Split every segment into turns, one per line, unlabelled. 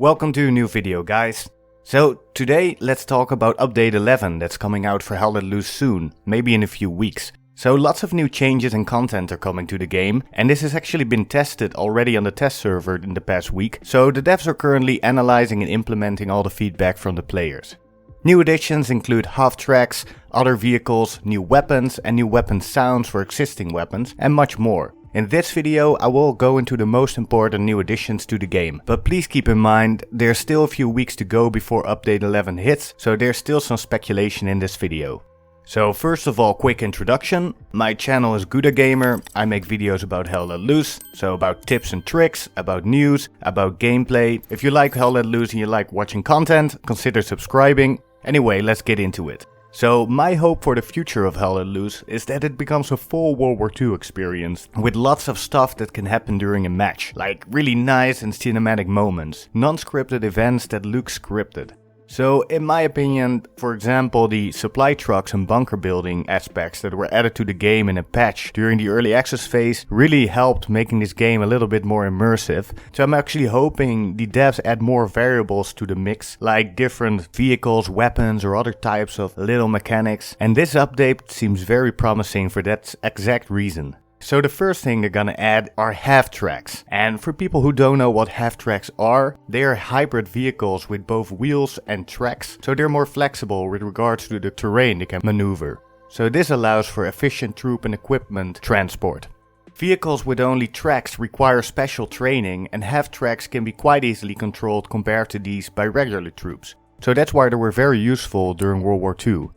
Welcome to a new video, guys. So today let's talk about update 11 that's coming out for Hell Let Loose soon, maybe in a few weeks. So lots of new changes and content are coming to the game, and this has actually been tested already on the test server in the past week, so the devs are currently analyzing and implementing all the feedback from the players. New additions include half tracks, other vehicles, new weapons and new weapon sounds for existing weapons, and much more. In this video I will go into the most important new additions to the game, but please keep in mind there's still a few weeks to go before update 11 hits, so there's still some speculation in this video. So first of all, quick introduction. My channel is Gouda Gamer. I make videos about Hell Let Loose, so about tips and tricks, about news, about gameplay. If you like Hell Let Loose and you like watching content, consider subscribing. Anyway, let's get into it. So my hope for the future of Hell Let Loose is that it becomes a full World War II experience, with lots of stuff that can happen during a match, like really nice and cinematic moments, non-scripted events that look scripted. So in my opinion, for example, the supply trucks and bunker building aspects that were added to the game in a patch during the early access phase really helped making this game a little bit more immersive. So I'm actually hoping the devs add more variables to the mix, like different vehicles, weapons or other types of little mechanics. And this update seems very promising for that exact reason. So the first thing they're gonna add are half tracks. And for people who don't know what half tracks are, they are hybrid vehicles with both wheels and tracks, so they're more flexible with regards to the terrain they can maneuver. So this allows for efficient troop and equipment transport. Vehicles with only tracks require special training, and half tracks can be quite easily controlled compared to these by regular troops. So that's why they were very useful during World War II.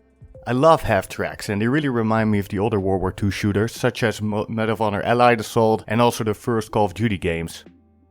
I love half tracks, and they really remind me of the older World War II shooters such as Medal of Honor Allied Assault and also the first Call of Duty games.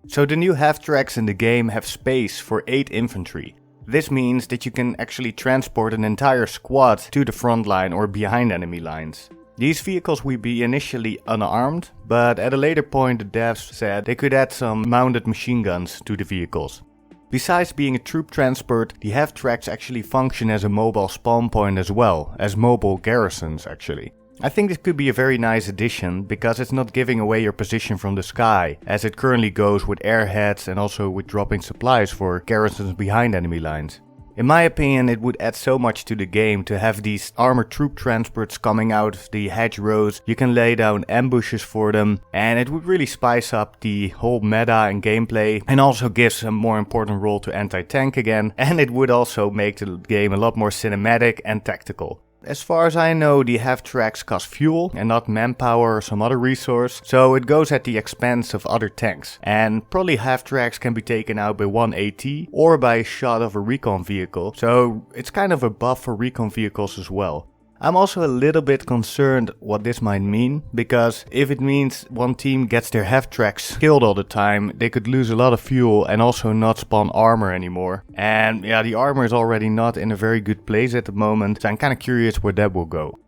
So the new half tracks in the game have space for 8 infantry. This means that you can actually transport an entire squad to the front line or behind enemy lines. These vehicles will be initially unarmed, but at a later point the devs said they could add some mounted machine guns to the vehicles. Besides being a troop transport, the half tracks actually function as a mobile spawn point as well, as mobile garrisons actually. I think this could be a very nice addition because it's not giving away your position from the sky, as it currently goes with airheads and also with dropping supplies for garrisons behind enemy lines. In my opinion, it would add so much to the game to have these armored troop transports coming out of the hedgerows. You can lay down ambushes for them, and it would really spice up the whole meta and gameplay, and also gives a more important role to anti-tank again, and it would also make the game a lot more cinematic and tactical. As far as I know, the half tracks cost fuel and not manpower or some other resource, so it goes at the expense of other tanks. And probably half tracks can be taken out by one AT or by a shot of a recon vehicle, so it's kind of a buff for recon vehicles as well. I'm also a little bit concerned what this might mean, because if it means one team gets their half tracks killed all the time, they could lose a lot of fuel and also not spawn armor anymore. And yeah, the armor is already not in a very good place at the moment, so I'm kinda curious where that will go.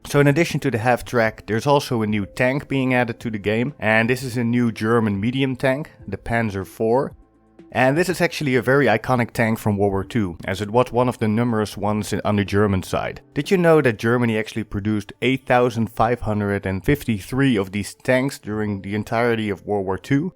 So in addition to the half track, there's also a new tank being added to the game, and this is a new German medium tank, the Panzer IV. And this is actually a very iconic tank from World War II, as it was one of the numerous ones on the German side. Did you know that Germany actually produced 8,553 of these tanks during the entirety of World War II?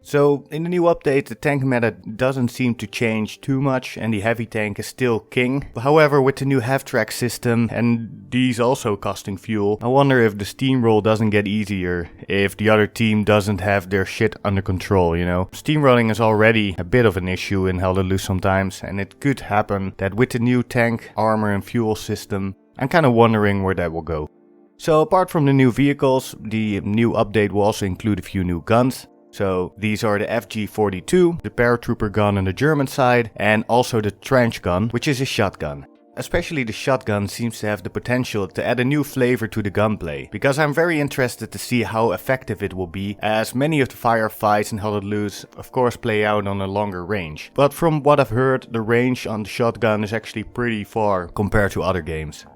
So in the new update, the tank meta doesn't seem to change too much and the heavy tank is still king. However, with the new half track system and these also costing fuel, I wonder if the steamroll doesn't get easier if the other team doesn't have their shit under control, you know. Steamrolling is already a bit of an issue in Hell Let Loose sometimes, and it could happen that with the new tank, armor and fuel system, I'm kinda wondering where that will go. So apart from the new vehicles, the new update will also include a few new guns. So these are the FG-42, the paratrooper gun on the German side, and also the trench gun, which is a shotgun. Especially the shotgun seems to have the potential to add a new flavor to the gunplay, because I'm very interested to see how effective it will be, as many of the firefights in Hell Let Loose of course play out on a longer range. But from what I've heard, the range on the shotgun is actually pretty far compared to other games.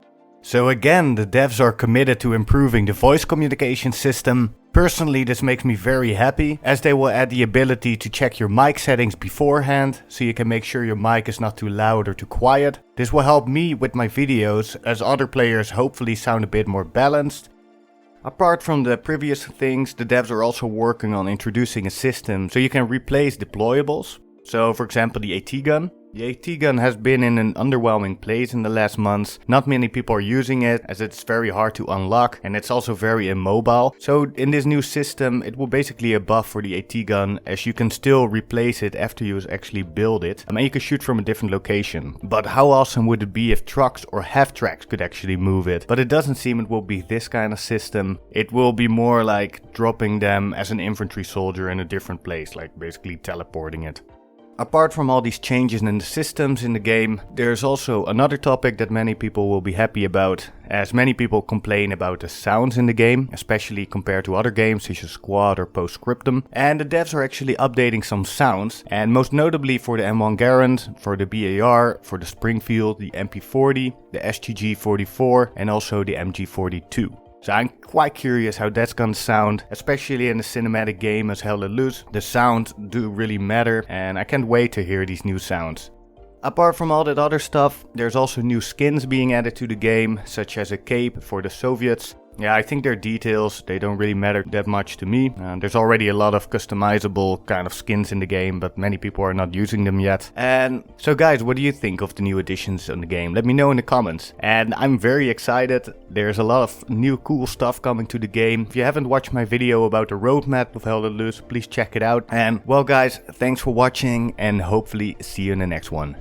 So again, the devs are committed to improving the voice communication system. Personally, this makes me very happy, as they will add the ability to check your mic settings beforehand, so you can make sure your mic is not too loud or too quiet. This will help me with my videos, as other players hopefully sound a bit more balanced. Apart from the previous things, the devs are also working on introducing a system so you can replace deployables. So for example the AT gun. The AT gun has been in an underwhelming place in the last months. Not many people are using it as it's very hard to unlock and it's also very immobile. So in this new system it will basically a buff for the AT gun, as you can still replace it after you actually build it. And you can shoot from a different location. But how awesome would it be if trucks or half-tracks could actually move it? But it doesn't seem it will be this kind of system. It will be more like dropping them as an infantry soldier in a different place, like basically teleporting it. Apart from all these changes in the systems in the game, there's also another topic that many people will be happy about, as many people complain about the sounds in the game, especially compared to other games such as Squad or Postscriptum. And the devs are actually updating some sounds, and most notably for the M1 Garand, for the BAR, for the Springfield, the MP40, the STG-44 and also the MG42. So I'm quite curious how that's gonna sound, especially in a cinematic game as Hell Let Loose. The sounds do really matter and I can't wait to hear these new sounds. Apart from all that other stuff, there's also new skins being added to the game, such as a cape for the Soviets. Yeah, I think they're details, they don't really matter that much to me. There's already a lot of customizable kind of skins in the game, but many people are not using them yet. And so guys, what do you think of the new additions in the game? Let me know in the comments. And I'm very excited, there's a lot of new cool stuff coming to the game. If you haven't watched my video about the roadmap of Hell Let Loose, please check it out. And well guys, thanks for watching and hopefully see you in the next one.